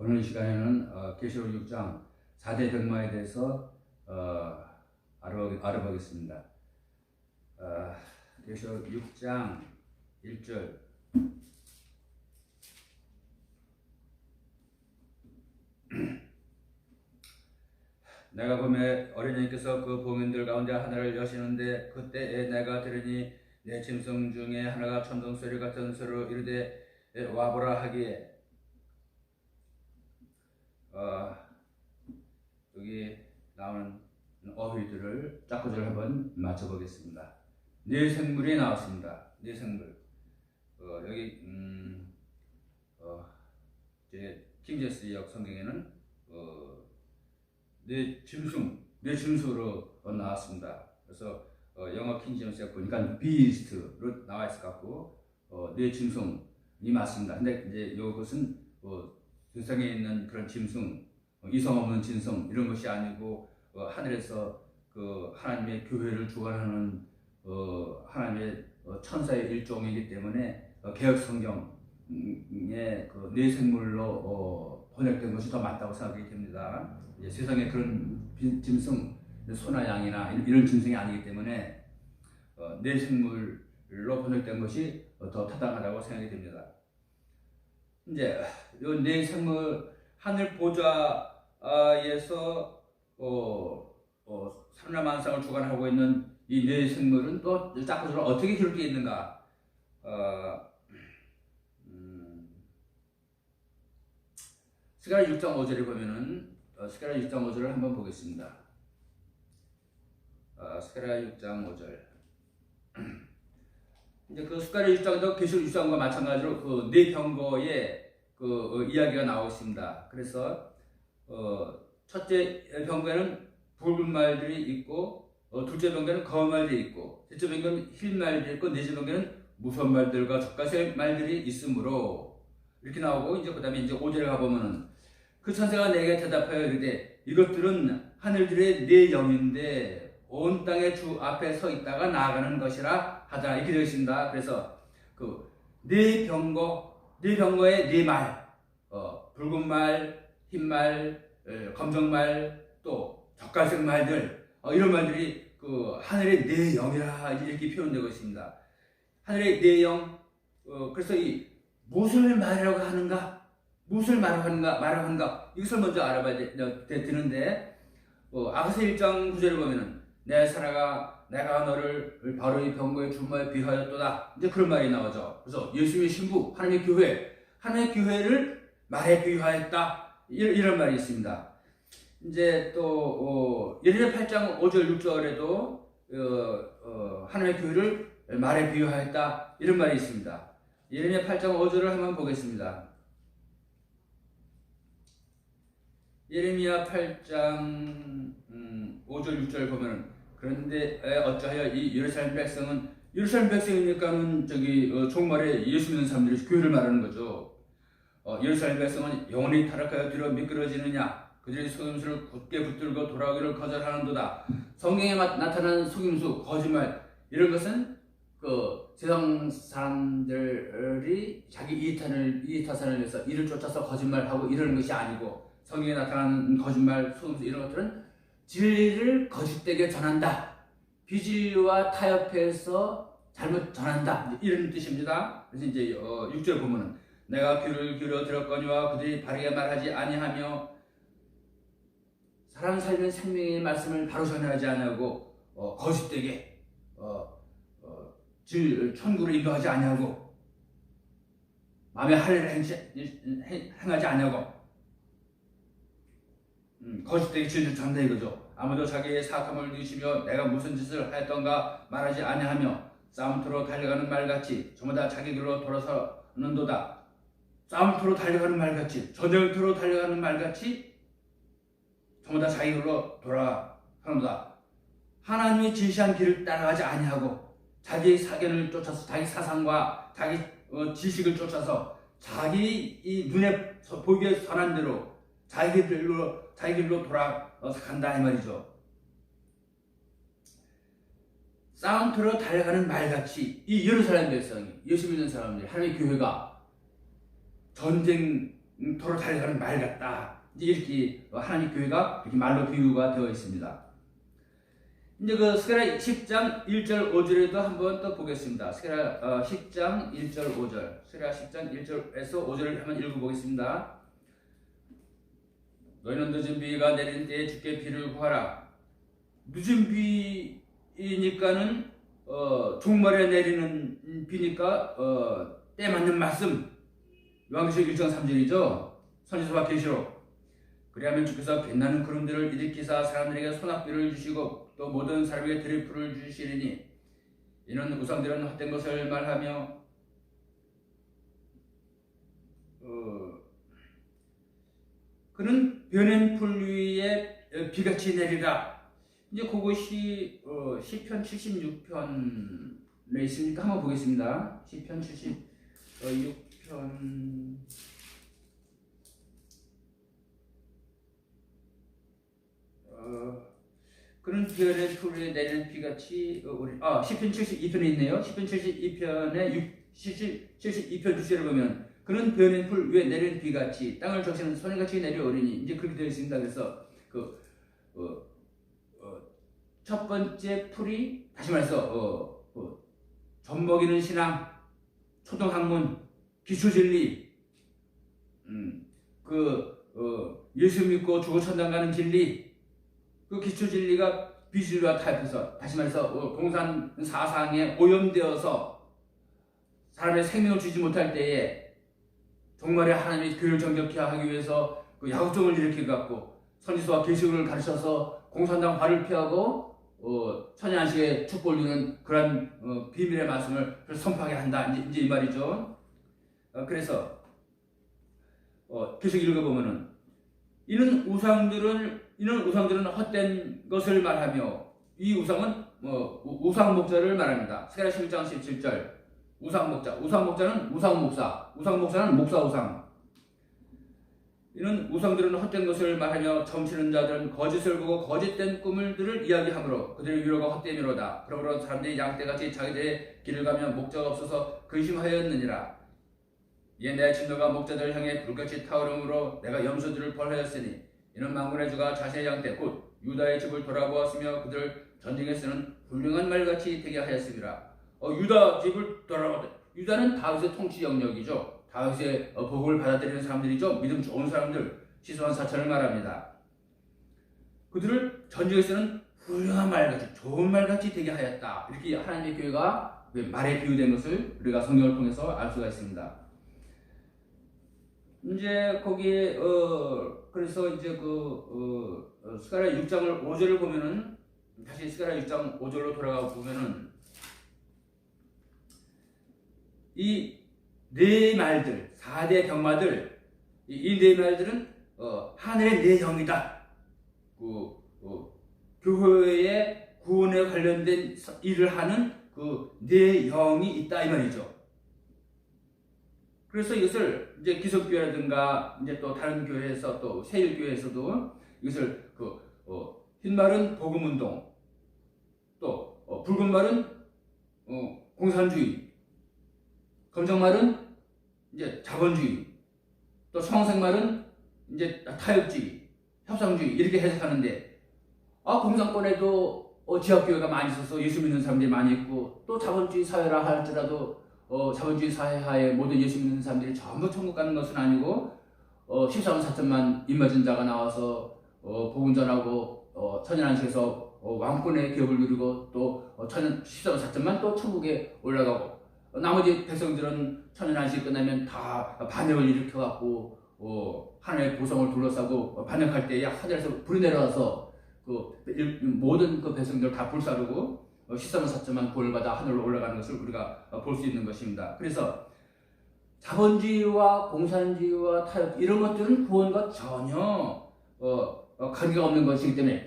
오늘 시간에는 계시록 6장 4대 변마에 대해서 알아보겠습니다. 계시록 6장 1절 내가 보매 어린이께서 그 봉인들 가운데 하나를 여시는데 그때에 내가 들으니 내 짐승 중에 하나가 천둥소리 같은 소리로 이르되 와보라 하기에 여기 나오는 어휘들을 짝구절 한번 맞춰보겠습니다. 네 생물이 나왔습니다. 네 생물. 여기 제 킹제스역 성경에는 네 짐승으로 나왔습니다. 그래서 영어 킹제스역 보니까 비스트로 나와 있을 것 같고 네 짐승이 맞습니다. 근데 이제 이것은 세상에 있는 그런 짐승, 이성 없는 짐승 이런 것이 아니고 하늘에서 그 하나님의 교회를 주관하는 하나님의 천사의 일종이기 때문에 개역 성경에 그 네 생물로 번역된 것이 더 맞다고 생각이 됩니다. 세상에 그런 짐승, 소나 양이나 이런 짐승이 아니기 때문에 네 생물로 번역된 것이 더 타당하다고 생각이 됩니다. 이제 이 네 생물 하늘 보좌에서 삼라만상을 주관하고 있는 이 네 생물은 또 짝구절로 어떻게 기록되어 있는가? 스가랴 6장 5절에 보면은 스가랴 6장 5절을 한번 보겠습니다. 스가랴 6장 5절. 이제 그 스가랴 6장도 계시록 6장과 마찬가지로 그 네 병거의 그 이야기가 나오고 있습니다. 그래서 첫째 병거에는 붉은 말들이 있고 둘째 병거에는 검은 말들이 있고 셋째 병거에는 흰 말들이 있고 넷째 병거에는 무서운 말들과 젓가색 말들이 있으므로 이렇게 나오고 이제 그다음에 이제 5절에 가 보면은 그 천사가 내게 대답하여 이르되 이것들은 하늘들의 네 영인데 온 땅의 주 앞에 서 있다가 나아가는 것이라 하더라 이렇게 되어 있습니다. 그래서 그 네 병거의 네 말, 붉은 말, 흰 말, 검정 말, 또 젓갈색 말들 이런 말들이 그 하늘의 네 영이라 이렇게 표현되고 있습니다. 하늘의 네 영, 그래서 이 무엇을 말하라고 하는가? 무엇을 말하고 하는가? 이것을 먼저 알아봐야 되는데 아가서 1장 9절을 보면은 내 사랑아 내가 너를 바로 이 병거의 주마에 비유하였도다. 이제 그런 말이 나오죠. 그래서 예수님의 신부, 하나님의 교회를 말에 비유하였다. 이런 말이 있습니다. 이제 또 예레미야 8장 5절 6절에도 하나님의 교회를 말에 비유하였다. 이런 말이 있습니다. 예레미야 8장 5절을 한번 보겠습니다. 예레미야 8장 5절 6절 보면은 그런데 어찌하여 이 예루살렘 백성이니까는 종말에 예수 믿는 사람들이 교회를 말하는 거죠. 예루살렘 백성은 영원히 타락하여 뒤로 미끄러지느냐 그들의 속임수를 굳게 붙들고 돌아오기를 거절하는도다. 성경에 나타나는 속임수, 거짓말 이런 것은 그 세상 사람들이 자기 이익타산을 위해서 이를 쫓아서 거짓말하고 이러는 것이 아니고 성경에 나타나는 거짓말, 속임수 이런 것들은 진리를 거짓되게 전한다. 비진리와 타협해서 잘못 전한다. 이런 뜻입니다. 그래서 이제 6절 보면은 내가 귀를 기울여 들었거니와 그들이 바르게 말하지 아니하며 사람 살면 생명의 말씀을 바로 전하지 아니하고 거짓되게 천국으로 인도하지 아니하고 마음의 할례를 행하지 아니하고 거짓되게 진리를 전한다 이거죠. 아무도 자기의 사악함을 누시며 내가 무슨 짓을 하였던가 말하지 아니하며 싸움터로 달려가는 말같이 전부 다 자기 길로 돌아서는도다. 싸움터로 달려가는 말같이 전쟁터로 달려가는 말같이 전부 다 자기 길로 돌아서는도다. 하나님이 지시한 길을 따라가지 아니하고 자기의 사견을 쫓아서 자기 사상과 자기 지식을 쫓아서 자기 이 눈에 보기에 선한 대로 자기 길로 돌아간다 이 말이죠. 싸움터로 달려가는 말같이 이 예루살렘 백성이 예수 믿는 사람들 하나님의 교회가 전쟁 도로 달려가는 말 같다. 이제 이렇게 하나님 교회가 이렇게 말로 비유가 되어 있습니다. 이제 그 스가랴 10장 1절 5절에도 한번 또 보겠습니다. 스가랴 10장 1절 5절. 스가랴 10장 1절에서 5절을 한번 읽어보겠습니다. 너희는 늦은 비가 내리는 때에 주께 비를 구하라. 늦은 비니까는 종말에 내리는 비니까 때 맞는 말씀. 요한계시록 1장 3절이죠. 선지서와 계시록. 그리하면 주께서 빛나는 구름들을 일으키사 사람들에게 소낙비를 주시고 또 모든 사람에게 드리프를 주시리니 이는 우상들은 헛된 것을 말하며 그는 변한 풀 위에 비같이 내리라. 이제 그것이 시편 76편에 있으니까 한번 보겠습니다. 시편 76편 그는 변한 풀 위에 내리는 비같이 시편 72편에 있네요. 시편 72편에 72편 6절을 보면 그는 변한 풀 위에 내리는 비같이 땅을 적시는 소년같이 내려오리니 이제 그렇게 되어 있습니다. 그래서 첫 번째 풀이 다시 말해서 젖먹이는 신앙, 초등학문, 기초진리, 예수 믿고 죽어 천당 가는 진리, 그 기초진리가 비진리와 타협해서 다시 말해서 공산 사상에 오염되어서 사람의 생명을 주지 못할 때에 종말에 하나님의 교회를 정결케 하기 위해서 그 야곱종을 일으켜갖고 선지서와 계시록을 가르쳐서 공산당 화를 피하고 천연안식의 축복을 주는 그런 비밀의 말씀을 선포하게 한다. 이제 이 말이죠. 그래서 계속 읽어보면은 이는 우상들은 헛된 것을 말하며 이 우상은 우상 목자를 말합니다. 스가랴 11장 17절. 우상 목자는 우상 목사는 목사 우상. 이는 우상들은 헛된 것을 말하며 점치는 자들은 거짓을 보고 거짓된 꿈들을 이야기하므로 그들의 위로가 헛되미로다. 그러므로 사람들이 양떼같이 자기들의 길을 가며 목자가 없어서 근심하였느니라. 이에 내 진노가 목자들을 향해 불같이 타오르므로 내가 염소들을 벌하였으니 이는 만군의 주가 자신의 양떼 곧 유다의 집을 돌아보았으며 그들을 전쟁에 쓰는 훌륭한 말같이 되게 하였습니다. 유다 집을 돌아보았다. 유다는 다윗의 통치 영역이죠. 다윗의 복을 받아들이는 사람들이죠. 믿음 좋은 사람들, 시소한 사천을 말합니다. 그들을 전쟁에 쓰는 훌륭한 말같이, 좋은 말같이 되게 하였다. 이렇게 하나님의 교회가 말에 비유된 것을 우리가 성경을 통해서 알 수가 있습니다. 이제 거기에 그래서 이제 스가랴 6장을 5절을 보면은 다시 스가랴 6장 5절로 돌아가 보면은 이 네 말들, 4대 병마들, 이 네 말들은 하늘의 네 영이다. 교회의 구원에 관련된 일을 하는 그 네 영이 있다 이 말이죠. 그래서 이것을 이제 기독교라든가 이제 또 다른 교회에서 또 세일교회에서도 이것을 흰 말은 복음운동, 또 붉은 말은 공산주의, 검정 말은 이제 자본주의, 또 청색 말은 이제 타협주의, 협상주의 이렇게 해석하는데 공산권에도 지하교회가 많이 있어서 예수 믿는 사람들이 많이 있고 또 자본주의 사회라 할지라도 자본주의 사회하에 모든 예수 믿는 사람들이 전부 천국 가는 것은 아니고 14만 4천만 입맞은 자가 나와서 복음 전하고 천연안식에서 왕권의 기업을 누리고 또 14만 4천만 또 천국에 올라가고 나머지 백성들은 천연안식 끝나면 다 반역을 일으켜갖고 하나님의 보성을 둘러싸고 반역할 때에 하늘에서 불이 내려와서 모든 그 백성들 다 불사르고 14만 4천만 구원을 받아 하늘로 올라가는 것을 우리가 볼 수 있는 것입니다. 그래서 자본주의와 공산주의와 타협 이런 것들은 구원과 전혀 관계가 없는 것이기 때문에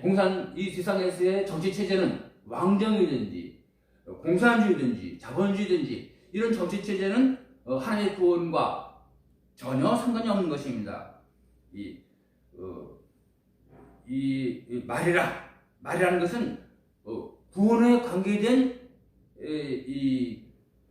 이 세상에서의 정치 체제는 왕정이든지 공산주의든지 자본주의든지 이런 정치 체제는 하나님의 구원과 전혀 상관이 없는 것입니다. 말이라는 것은 구원에 관계된 이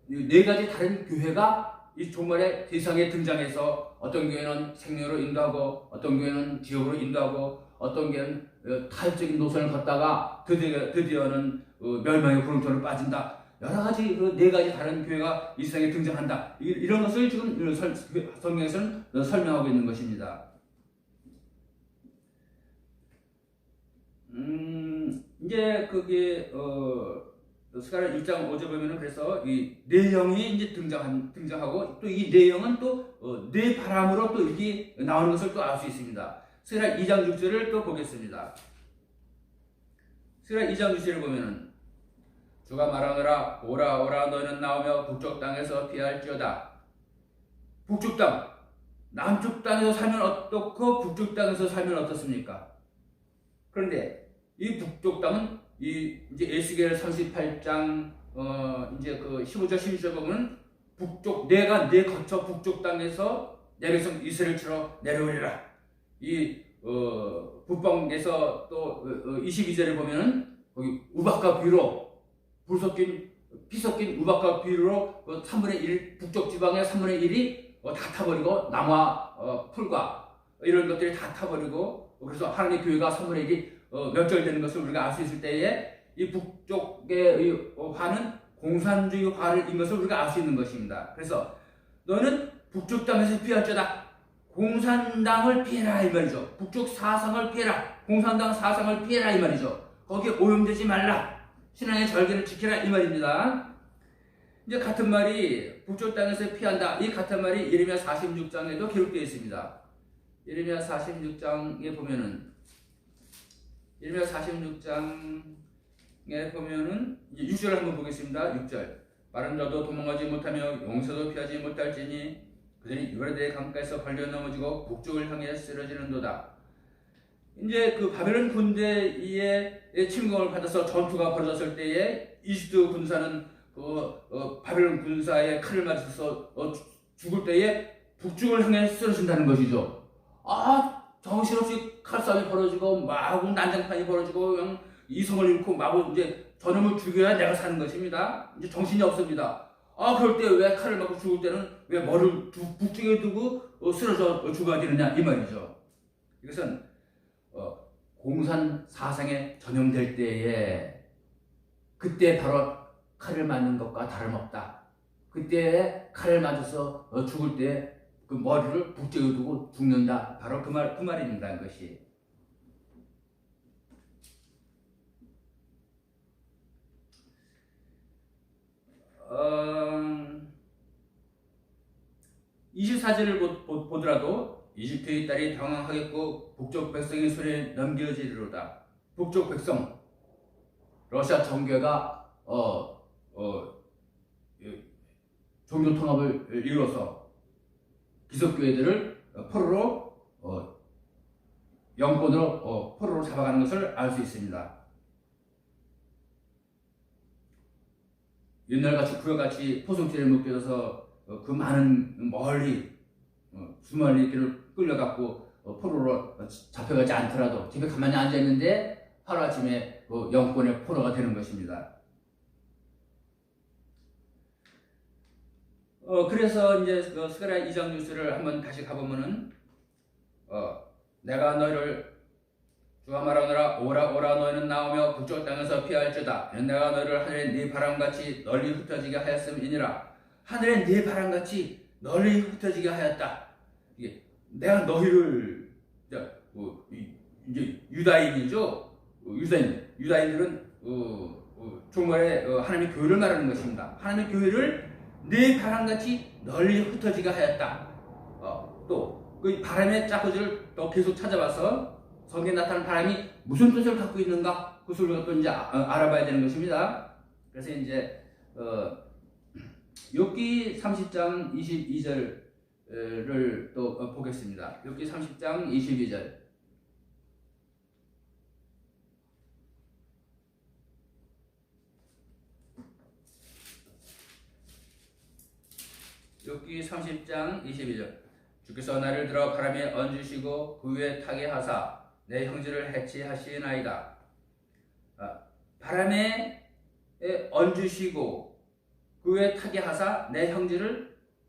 네 가지 다른 교회가 이 종말의 세상에 등장해서 어떤 교회는 생명으로 인도하고 어떤 교회는 지옥으로 인도하고 어떤 교회는 타협적인 노선을 걷다가 드디어는 멸망의 구렁텅이로 빠진다. 여러 가지 그 네 가지 다른 교회가 이 세상에 등장한다. 이런 것을 지금 성경에서는 설명하고 있는 것입니다. 이제 그게 스가랴 1장 5절 보면은 그래서 이 내형이 이제 등장하고 또 이 내형은 또 내 바람으로 또 이게 나오는 것을 또 알 수 있습니다. 스가랴 2장 6절을 또 보겠습니다. 스가랴 2장 6절을 보면은 주가 말하노라 오라 오라 너희는 나오며 북쪽 땅에서 피할지어다. 북쪽 땅, 남쪽 땅에서 살면 어떻고 북쪽 땅에서 살면 어떻습니까? 그런데 이 북쪽 땅은 이제 에스겔 38장 이제 그 15절 16절 보면 내가 내 거처 북쪽 땅에서 내 백성 이스라엘 치러 내려오리라. 이 북방에서 또 22절에 보면은 거기 우박과 비로 피 섞인 우박과 비로 3분의 1 북쪽 지방의 3분의 1이 다 타버리고 나무와 풀과 이런 것들이 다 타버리고 그래서 하나님의 교회가 3분의 1이 멸절되는 것을 우리가 알 수 있을 때에 이 북쪽의 화는 공산주의 화인 것을 우리가 알 수 있는 것입니다. 그래서 너는 북쪽 땅에서 피할지어다. 공산당을 피해라 이 말이죠. 북쪽 사상을 피해라. 공산당 사상을 피해라 이 말이죠. 거기에 오염되지 말라. 신앙의 절개를 지켜라 이 말입니다. 이제 같은 말이 북쪽 땅에서 피한다. 이 같은 말이 예레미야 46장에도 기록되어 있습니다. 예레미야 46장에 보면은 예레미야 46장에 보면은 6절을 한번 보겠습니다. 6절. 마른 자도 도망가지 못하며 용서도 피하지 못할지니 그들이 유브라데 강가에서 걸려 넘어지고 북쪽을 향해 쓰러지는도다. 이제 그 바벨론 군대의 침공을 받아서 전투가 벌어졌을 때에 이집트 군사는 바벨론 군사의 칼을 맞아서 죽을 때에 북쪽을 향해 쓰러진다는 것이죠. 정신없이 칼싸움이 벌어지고 마구 난장판이 벌어지고 그냥 이성을 잃고 마구 이제 저놈을 죽여야 내가 사는 것입니다. 이제 정신이 없습니다. 그럴 때 왜 칼을 맞고 죽을 때는 왜 머리를 북쪽에 두고 쓰러져 죽어야 되느냐 이 말이죠. 이것은 공산 사상에 전염될 때에 그때 바로 칼을 맞는 것과 다름없다. 그때 칼을 맞아서 죽을 때 그 머리를 북쪽에 두고 죽는다. 바로 그 말입니다. 이것이. 24절을 보더라도 이집트의 딸이 당황하겠고 북쪽 백성의 손에 넘겨지리로다. 북쪽 백성, 러시아 정교회가 종교 통합을 이루어서 기독교회들을 포로로 영권으로 포로로 잡아가는 것을 알 수 있습니다. 옛날같이 구약같이 포성질에 묶여서 그 많은 멀리 수많은 길을 끌려갖고 포로로 잡혀가지 않더라도 집에 가만히 앉아있는데 하루아침에 영권의 포로가 되는 것입니다. 그래서 이제 스가랴 2장 뉴스를 한번 다시 가보면은 내가 너희를 주가 말하노라 오라 오라 너희는 나오며 북쪽 땅에서 피할지어다. 내가 너희를 하늘의 네 바람같이 널리 흩어지게 하였음이니라. 하늘의 네 바람같이 널리 흩어지게 하였다. 이게 내가 너희를 이제 유다인이죠. 유다인들은 종말에 하나님의 교회를 말하는 것입니다. 하나님의 교회를 네 바람같이 널리 흩어지게 하였다. 또 그 바람의 짜고지를 또 계속 찾아봐서 성경에 나타난 바람이 무슨 뜻을 갖고 있는가 그 소리가 또 이제 알아봐야 되는 것입니다. 그래서 이제 욥기 30장 22절을 또 보겠습니다. 욥기 30장 22절. 욥기 30장 22절. 주께서 나를 들어 바람에 얹으시고 그 위에 타게 하사 내 형제를 해치하시나이다. 바람에 얹으시고 그 위에 타게 하사 내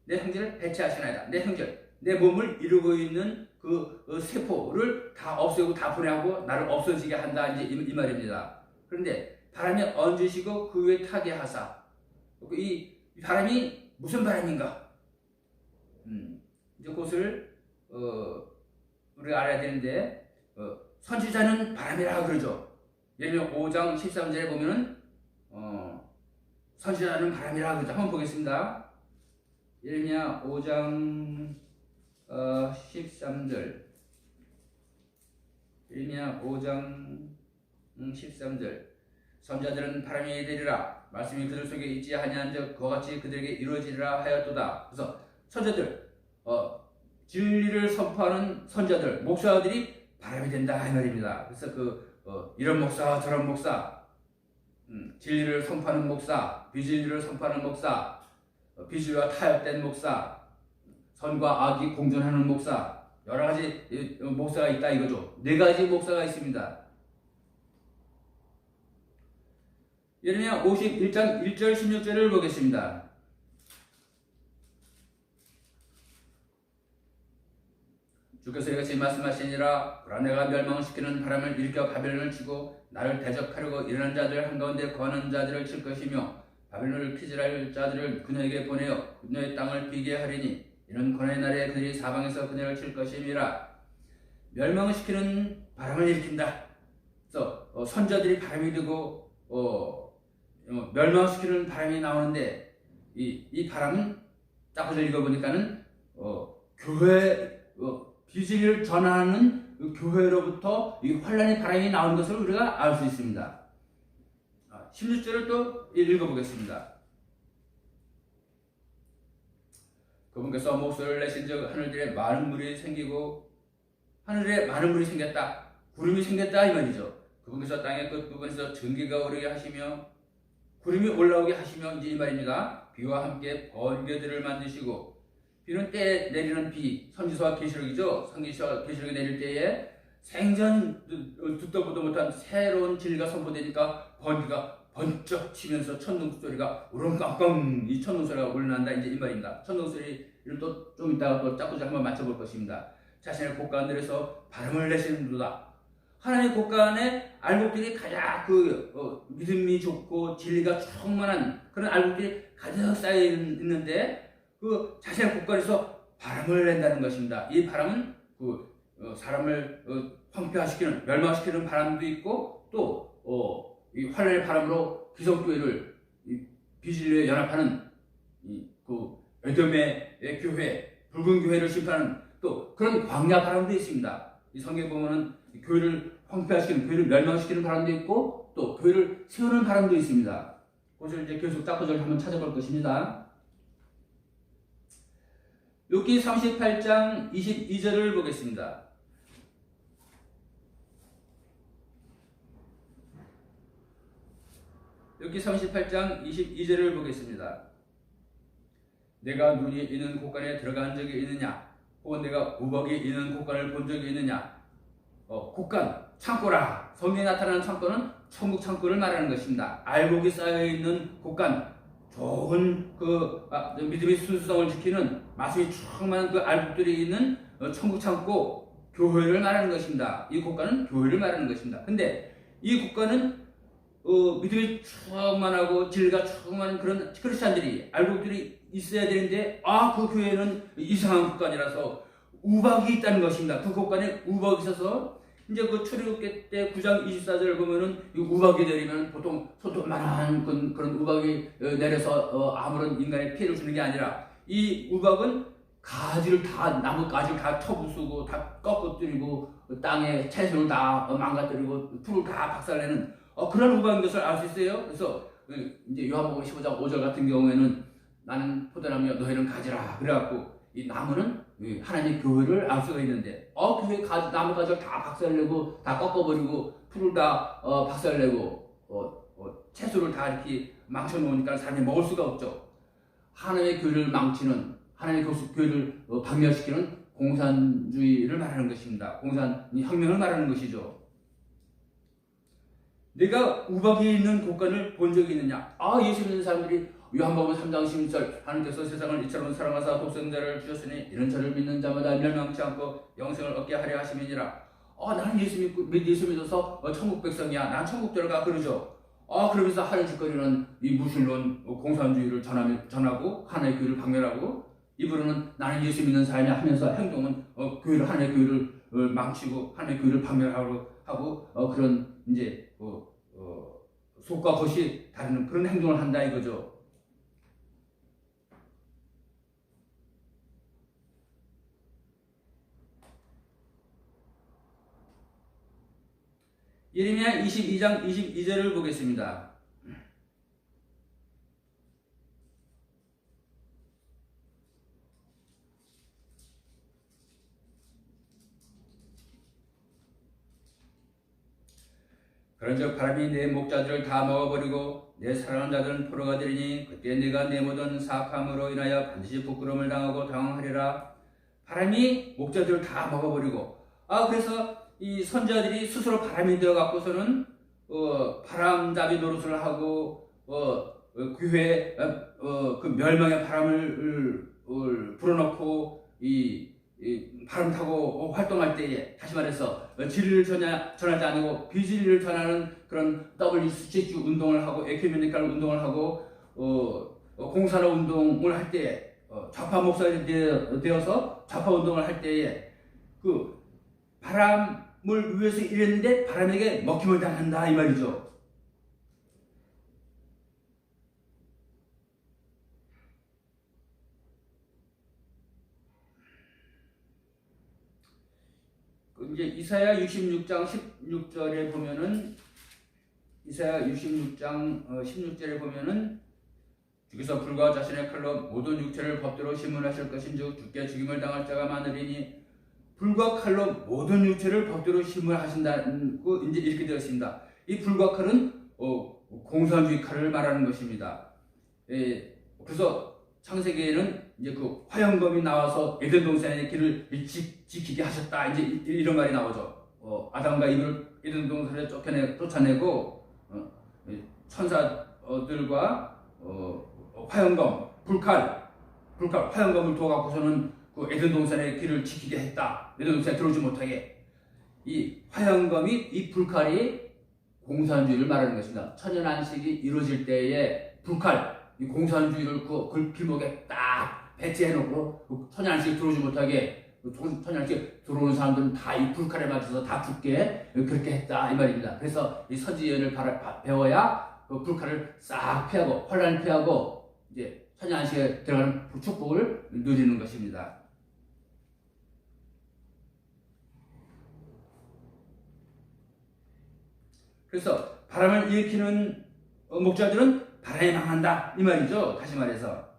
내 형제를 해체하시나이다. 내 형제, 내 몸을 이루고 있는 그 세포를 다 없애고 다 분해하고 나를 없어지게 한다. 이제 이 말입니다. 그런데 바람이 얹으시고 그 위에 타게 하사. 이 바람이 무슨 바람인가? 이제 그것을 우리가 알아야 되는데 선지자는 바람이라 그러죠. 예레미야 5장 13절에 보면은 선지자는 바람이라 그러죠. 한번 보겠습니다. 예레미야 5장 13절. 예레미야 5장 13절. 선지자들은 바람이 되리라. 말씀이 그들 속에 있지 아니한즉 그와 같이 그들에게 이루어지리라 하였도다. 그래서 선지자들, 진리를 선포하는 선지자들, 목사들이 바람이 된다 이 말입니다. 그래서 이런 목사 저런 목사, 진리를 선포하는 목사, 비진리를 선포하는 목사, 비진리와 타협된 목사, 선과 악이 공존하는 목사, 여러 가지 목사가 있다 이거죠. 네 가지 목사가 있습니다. 예레미야 51장 1절 16절을 보겠습니다. 주께서 이같이 말씀하시니라. 보라, 내가 멸망시키는 바람을 일으켜 바벨론을 치고 나를 대적하려고 일어난 자들 한가운데 거하는 자들을 칠 것이며 바벨론을 피질할 자들을 그녀에게 보내어 그녀의 땅을 비게 하리니 이는 고난의 날에 그들이 사방에서 그녀를 칠 것임이라. 멸망을 시키는 바람을 일으킨다. 그래서 선자들이 바람이 되고 멸망시키는 바람이 나오는데 이 바람은 딱 읽어보니까는 교회 비진리를 전하는 교회로부터 이 환란의 바람이 나오는 것을 우리가 알 수 있습니다. 16절을 또 읽어보겠습니다. 그분께서 목소리를 내신즉 하늘들에 많은 물이 생기고 하늘에 많은 물이 생겼다. 구름이 생겼다 이 말이죠. 그분께서 땅의 끝부분에서 전기가 오르게 하시며 구름이 올라오게 하시며 이제 이 말입니다. 비와 함께 번개들을 만드시고 비는 때에 내리는 비, 선지서와 계시록이죠. 선지서와 계시록이 내릴 때에 생전 듣도 보도 못한 새로운 진리가 선포되니까 번개가 번쩍 치면서 천둥 소리가 우렁깡깡 이 천둥 소리가 울려난다 이제 이 말입니다. 천둥 소리를 또 좀 이따가 또 짝꿍질 한번 맞춰볼 것입니다. 자신의 곳간들에서 바람을 내시는도다. 하나님의 곳간에 알곡들이 가장 믿음이 좋고 진리가 충만한 그런 알곡들이 가득 쌓여 있는데 그 자신의 곳간에서 바람을 낸다는 것입니다. 이 바람은 사람을 황폐화시키는 멸망시키는 바람도 있고 또 이 환란의 바람으로 기성교회를 비진리에 연합하는 에돔의 교회, 붉은 교회를 심판하는 또 그런 광야 바람도 있습니다. 이 성경에 보면은 교회를 황폐화시키는, 교회를 멸망시키는 바람도 있고 또 교회를 세우는 바람도 있습니다. 그것을 이제 계속 닦아서 한번 찾아볼 것입니다. 욥기 38장 22절을 보겠습니다. 욥기 38장 22절을 보겠습니다. 내가 눈이 있는 곳간에 들어간 적이 있느냐? 혹은 내가 우박이 있는 곳간을 본 적이 있느냐? 곳간, 창고라. 성경에 나타나는 창고는 천국 창고를 말하는 것입니다. 알곡이 쌓여있는 곳간, 좋은 믿음의 순수성을 지키는 말씀이 충만한 그 알곡들이 있는 천국 창고, 교회를 말하는 것입니다. 이 곳간은 교회를 말하는 것입니다. 근데 이 곳간은 믿음이 충만하고 진리가 충만한 그런 크리스찬들이 알곡들이 있어야 되는데 그 교회는 이상한 곳간이라서 우박이 있다는 것입니다. 그 곳간에 우박이 있어서 이제 그 출애굽기 때 9장 24절을 보면은 이 우박이 내리면 보통 손톱만한 그런 우박이 내려서 아무런 인간에 피해를 주는 게 아니라 이 우박은 가지를 다 나무 가지를 다 쳐부수고 다 꺾어뜨리고 땅에 채소를 다 망가뜨리고 풀을 다 박살내는 그런 우박인 것을 알 수 있어요. 그래서 이제 요한복음 15장 5절 같은 경우에는 나는 포도나무여 너희는 가지라 그래갖고 이 나무는 하나님의 교회를 알 수가 있는데 교회 나무 가지를 다 박살내고 다 꺾어버리고 풀을 다 박살내고 채소를 다 이렇게 망쳐놓으니까 사람이 먹을 수가 없죠. 하나님의 교회를 망치는 하나님의 교회를 박멸시키는 공산주의를 말하는 것입니다. 공산혁명을 말하는 것이죠. 내가 우박이 있는 곳간을 본 적이 있느냐? 예수 믿는 사람들이 요한복음 3장 16절 하나님께서 세상을 이처럼 사랑하사 독생자를 주셨으니 이런 저를 믿는 자마다 멸망치 않고 영생을 얻게 하려 하심이니라. 나는 예수 믿어서 천국 백성이야. 난 천국 들어가 그러죠. 그러면서 하는 짓거리는 이 무신론 공산주의를 전하고 하나의 교회를 박멸하고 입으로는 나는 예수 믿는 사람이야 하면서 행동은 하나의 교회를 망치고 하나의 교회를 박멸하고 하고 그런 이제 속과 겉이 다른 그런 행동을 한다 이거죠. 예레미야 22장 22절을 보겠습니다. 그런즉 바람이 내 목자들을 다 먹어버리고 내 사랑하는 자들은 포로가 되리니 그때 내가 내 모든 사악함으로 인하여 반드시 부끄러움을 당하고 당황하리라. 바람이 목자들을 다 먹어버리고 그래서 이 선자들이 스스로 바람이 되어갖고서는 바람잡이 노릇을 하고 교회에 그 멸망의 바람을 불어넣고 이 바람 타고 활동할 때에 다시 말해서 진리를 전하지 않고 비진리를 전하는 그런 WCG 운동을 하고 에큐메니컬 운동을 하고 공산화 운동을 할 때에 좌파 목사들이 되어서 좌파 운동을 할 때에 그 바람을 위해서 일했는데 바람에게 먹힘을 당한다 이 말이죠. 이제 이사야 66장 16절에 보면은 이사야 66장 16절에 보면은 주께서 불과 자신의 칼로 모든 육체를 법대로 심문하실 것인즉 주께 죽임을 당할 자가 많으리니 불과 칼로 모든 육체를 법대로 심문하신다고 이제 이렇게 되어 있습니다. 이 불과 칼은 공산주의 칼을 말하는 것입니다. 그래서 창세기에는 이제 그 화영검이 나와서 에덴 동산의 길을 지키게 하셨다. 이제 이런 말이 나오죠. 아담과 이브를 에덴 동산에 쫓아내고 천사들과 화영검, 불칼 화영검을 두어갖고서는 그 에덴 동산의 길을 지키게 했다. 에덴 동산에 들어오지 못하게. 이 화영검이 이 불칼이 공산주의를 말하는 것입니다. 천연안식이 이루어질 때에 불칼 이 공산주의를 그 길목에 딱 배치해놓고 그 천연안식이 들어오지 못하게 천연안식이 들어오는 사람들은 다 이 불칼에 맞춰서 다 죽게 그렇게 했다 이 말입니다. 그래서 이 선지연을 배워야 그 불칼을 싹 피하고 환란을 피하고 이제 천연안식에 들어가는 축복을 누리는 것입니다. 그래서 바람을 일으키는 목자들은 바람에 망한다 이 말이죠. 다시 말해서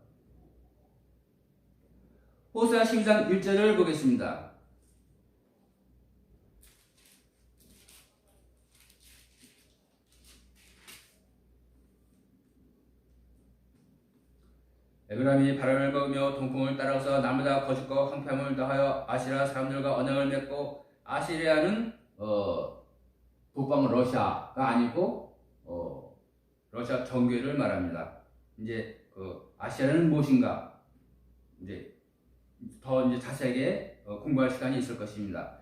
호세아 12장 1절을 보겠습니다. 에브라임이 바람을 먹으며 동풍을 따라서 남보다 거짓과 황폐함을 더하여 아시리아 사람들과 언약을 맺고 아시리아는 북방 러시아가 아니고 러시아 정교회를 말합니다. 이제 아시아는 무엇인가 이제 더 이제 자세하게 공부할 시간이 있을 것입니다.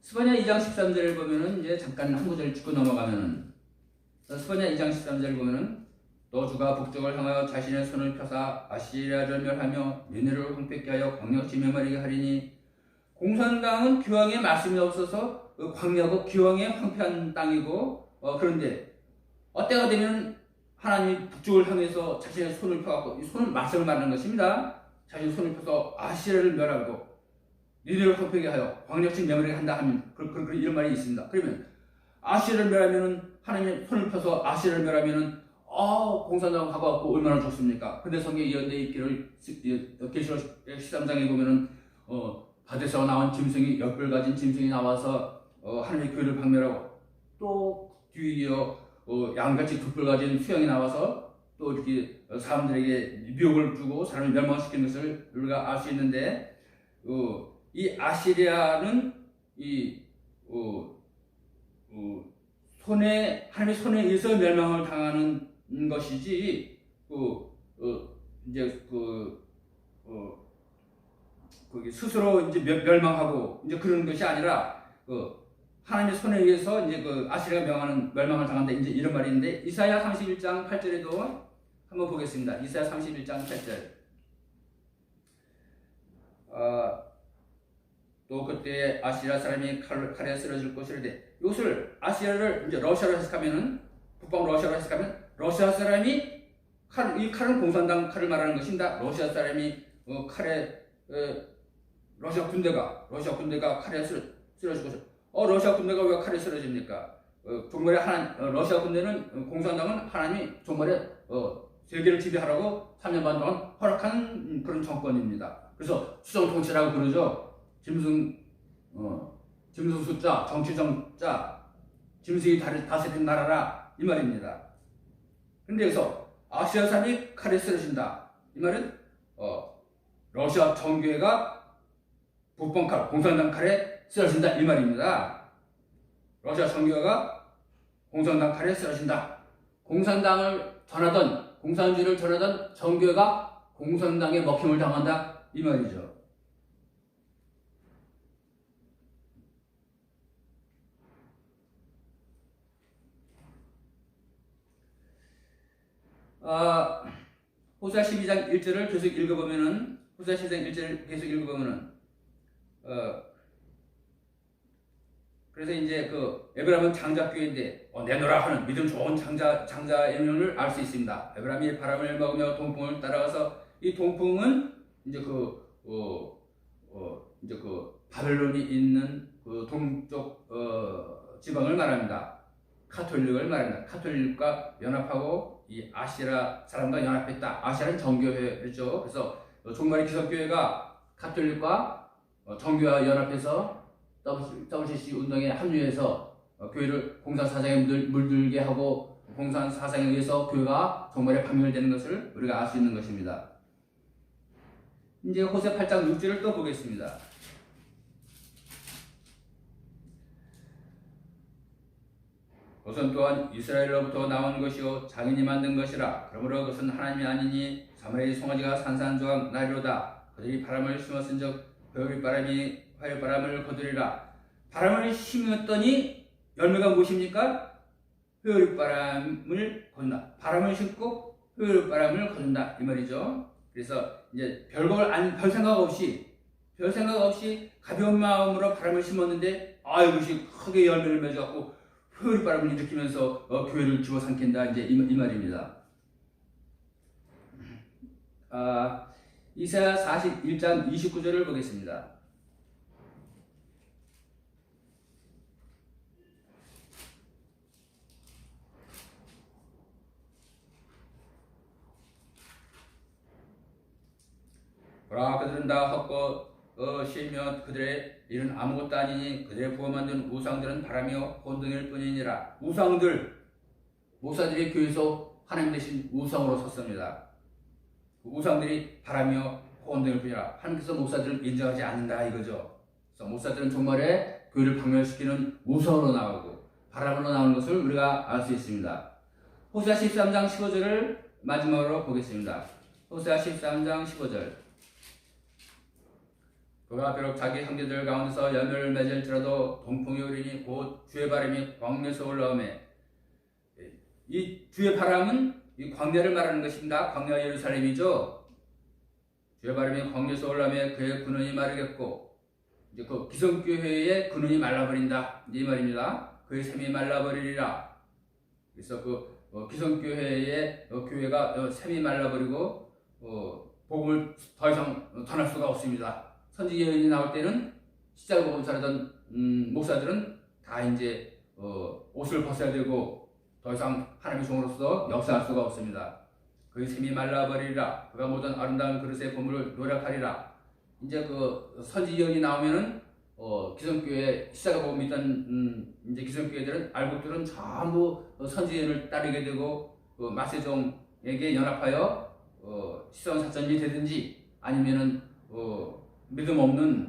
스바냐 2장 13절을 보면은 이제 잠깐 한 구절 짚고 넘어가면은 스바냐 2장 13절을 보면은 또 주가 북쪽을 향하여 자신의 손을 펴사 아시리아를 멸하며 니네를 황폐케 하여 광역지 메마리게 하리니 공산당은 교황의 말씀이 없어서 광야고 교황의 황폐한 땅이고 그런데 때가 되면 하나님이 북쪽을 향해서 자신의 손을 펴갖고 이 손을 말씀을 말하는 것입니다. 자신의 손을 펴서 아시리아를 멸하고 니네를 황폐하게 하여 광역지 메마리게 한다 하면 이런 말이 있습니다. 그러면 아시리아를 멸하면은 하나님의 손을 펴서 아시리아를 멸하면은 공산당 가봐갖고 얼마나 좋습니까? 근데 성경에 연대 있기를 계시록 13장에 보면은 바데스가 나온 짐승이 역별 가진 짐승이 나와서 하나님의 교회를 박멸하고 또 뒤에 양같이 두 뿔 가진 수양이 나와서 또 이렇게 사람들에게 미혹을 주고 사람을 멸망시키는 것을 우리가 알 수 있는데 이 아시리아는 이 하나님의 손에 의해서 멸망을 당하는 것이지 이제 거기 스스로 이제 멸망하고 이제 그런 것이 아니라 하나님의 손에 의해서 이제 아시리아가 멸망을 당한다 이제 이런 말이 있는데 이사야 31장 8절에도 한번 보겠습니다. 이사야 31장 8절. 또 그때 아시리아 사람이 칼에 쓰러질 것이라되 이것을 아시리아를 이제 러시아로 해석하면은 북방 러시아로 해석하면 러시아 사람이 이 칼은 공산당 칼을 말하는 것입니다. 러시아 사람이 칼에 러시아 군대가 칼에 쓰러질 것을 러시아 군대가 왜 칼에 쓰러집니까? 종말에 러시아 군대는 공산당은 하나님이 종말에 세계를 지배하라고 3년 반 동안 허락한 그런 정권입니다. 그래서 수정 통치라고 그러죠. 짐승 숫자, 정치정자, 짐승이 다스린 나라라 이 말입니다. 그런데 여기서 아시아 사람이 칼에 쓰러진다 이 말은 러시아 정교회가 북방 칼, 공산당 칼에 쓰러진다 이 말입니다. 러시아 정교회가 공산당 칼에 쓰러진다. 공산주의를 전하던 정교회가 공산당에 먹힘을 당한다 이 말이죠. 호세아 12장 1절을 계속 읽어보면은 그래서 이제 에브라임은 장자교회인데 내노라 하는 믿음 좋은 장자의 명을 알 수 있습니다. 에브라임이 바람을 먹으며 동풍을 따라가서 이 동풍은 이제 바벨론이 있는 동쪽 지방을 말합니다. 카톨릭을 말합니다. 카톨릭과 연합하고 이 아시라 사람과 연합했다. 아시라는 정교회죠. 그래서 종말의 기성교회가 카톨릭과 정교회와 연합해서 WCC 운동에 합류해서 교회를 공산사상에 물들게 하고 공산사상에 의해서 교회가 종말에 파멸되는 것을 우리가 알 수 있는 것입니다. 이제 호세 8장 6절을 또 보겠습니다. 그것은 또한 이스라엘로부터 나온 것이요 장인이 만든 것이라. 그러므로 그것은 하나님이 아니니 사마리아의 송아지가 산산조각 나리로다. 그들이 바람을 심었은즉 겨울바람이 화요바람을 거두리라. 바람을 심었더니 열매가 무엇입니까? 회오리바람을 거둔다. 바람을 심고 회오리바람을 거둔다 이 말이죠. 그래서 이제 별 생각 없이 가벼운 마음으로 바람을 심었는데 이것이 크게 열매를 맺어갖고 회오리바람을 일으키면서 교회를 집어삼킨다 이제 이 말입니다. 이사야 41장 29절을 보겠습니다. 보라 그들은 다 헛것이며 그들의 일은 아무것도 아니니 그들의 부어 만든 우상들은 바람이요 혼돈일 뿐이니라. 목사들이 교회에서 하나님 대신 우상으로 섰습니다. 우상들이 바람이요 혼돈일 뿐이라. 하나님께서 목사들을 인정하지 않는다 이거죠. 그래서 목사들은 정말에 교회를 박멸시키는 우상으로 나오고 바람으로 나오는 것을 우리가 알 수 있습니다. 호세아 13장 15절을 마지막으로 보겠습니다. 호세아 13장 15절. 그가 비록 자기 형제들 가운데서 열매를 맺을지라도 동풍이 오리니 곧 주의 바람이 광야에서 올라오매. 이 주의 바람은 이 광야를 말하는 것입니다. 광야 예루살렘이죠. 주의 바람이 광야에서 올라오매 그의 근원이 마르겠고 이제 그 기성교회의 근원이 말라버린다 이 말입니다. 그의 샘이 말라버리리라. 그래서 기성교회의 교회가 샘이 말라버리고 복음을 더 이상 전할 수가 없습니다. 선지 예언이 나올 때는 십자가 복음 전하던 목사들은 다 이제 옷을 벗어야 되고 더 이상 하나님의 종으로서 역사할 수가 없습니다. 그의 샘이 말라버리리라. 그가 모든 아름다운 그릇의 보물을 노력하리라. 이제 선지 예언이 나오면은 기성교회 십자가 복음 믿던 이제 기성교회들은 알곡들은 전부 선지 예언을 따르게 되고 마세종에게 연합하여 시선 사천이 되든지 아니면은 믿음 없는